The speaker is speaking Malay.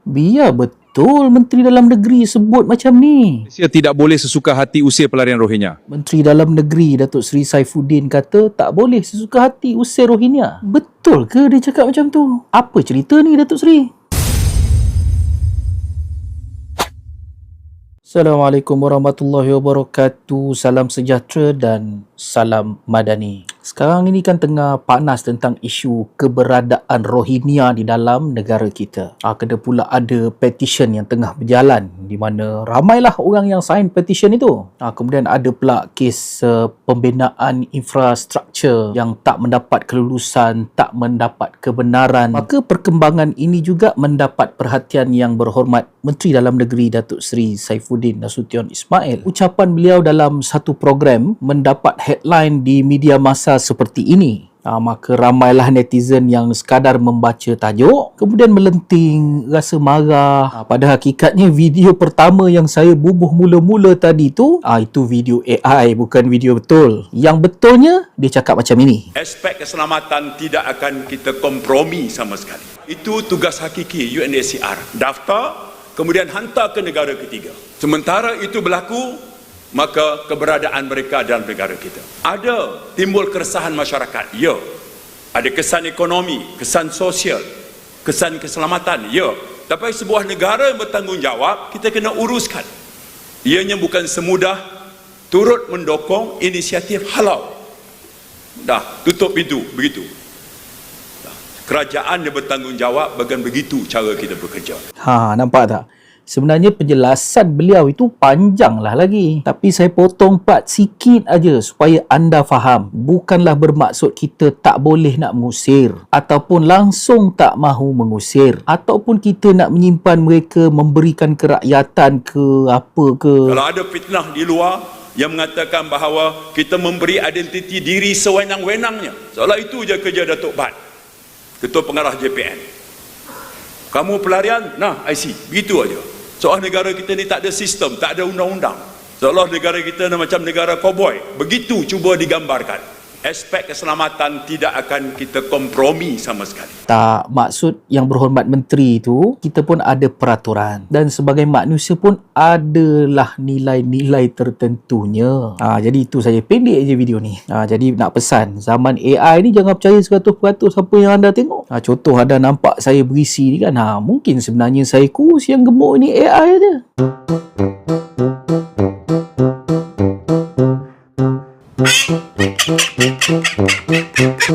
Biar betul Menteri Dalam Negeri sebut macam ni. Malaysia tidak boleh sesuka hati usir pelarian Rohingya. Menteri Dalam Negeri Datuk Seri Saifuddin kata tak boleh sesuka hati usir Rohingya. Betul ke dia cakap macam tu? Apa cerita ni Datuk Seri? Assalamualaikum warahmatullahi wabarakatuh. Salam sejahtera dan salam madani. Sekarang ini kan tengah panas tentang isu keberadaan Rohingya di dalam negara kita. Kena pula ada petition yang tengah berjalan di mana ramailah orang yang sign petition itu. Kemudian ada pula kes pembinaan infrastruktur yang tak mendapat kelulusan, tak mendapat kebenaran. Maka perkembangan ini juga mendapat perhatian yang berhormat Menteri Dalam Negeri Datuk Seri Saifuddin Nasution Ismail. Ucapan beliau dalam satu program mendapat headline di media massa seperti ini. Maka ramailah netizen yang sekadar membaca tajuk kemudian melenting, rasa marah. Pada hakikatnya video pertama yang saya bubuh mula-mula tadi tu itu video AI, bukan video betul. Yang betulnya dia cakap macam ini. Aspek keselamatan tidak akan kita kompromi sama sekali. Itu tugas hakiki UNHCR. Daftar, kemudian hantar ke negara ketiga. Sementara itu berlaku, maka keberadaan mereka dalam negara kita. Ada timbul keresahan masyarakat, ya. Ada kesan ekonomi, kesan sosial, kesan keselamatan, ya. Tapi sebuah negara yang bertanggungjawab, kita kena uruskan. Ianya bukan semudah turut mendukung inisiatif halau. Dah, tutup pintu, begitu. Kerajaan yang bertanggungjawab, bagian begitu cara kita bekerja. Nampak tak? Sebenarnya penjelasan beliau itu panjang lah lagi. Tapi saya potong part sikit aja supaya anda faham. Bukanlah bermaksud kita tak boleh nak mengusir. Ataupun langsung tak mahu mengusir. Ataupun kita nak menyimpan mereka, memberikan kerakyatan ke apa ke. Kalau ada fitnah di luar yang mengatakan bahawa kita memberi identiti diri sewenang-wenangnya. Seolah itu je kerja Datuk Bat, Ketua Pengarah JPN. Kamu pelarian, nah IC, begitu aja. Seolah negara kita ni tak ada sistem, tak ada undang-undang. Seolah negara kita ni macam negara koboi. Begitu cuba digambarkan. Aspek keselamatan tidak akan kita kompromi sama sekali. Tak, maksud yang berhormat menteri itu, kita pun ada peraturan. Dan sebagai manusia pun adalah nilai-nilai tertentunya. Jadi itu saja, pendek je video ni. Jadi nak pesan, zaman AI ni jangan percaya 100% apa yang anda tengok. Contoh anda nampak saya berisi ni kan, mungkin sebenarnya saya kurus, yang gemuk ni AI aja.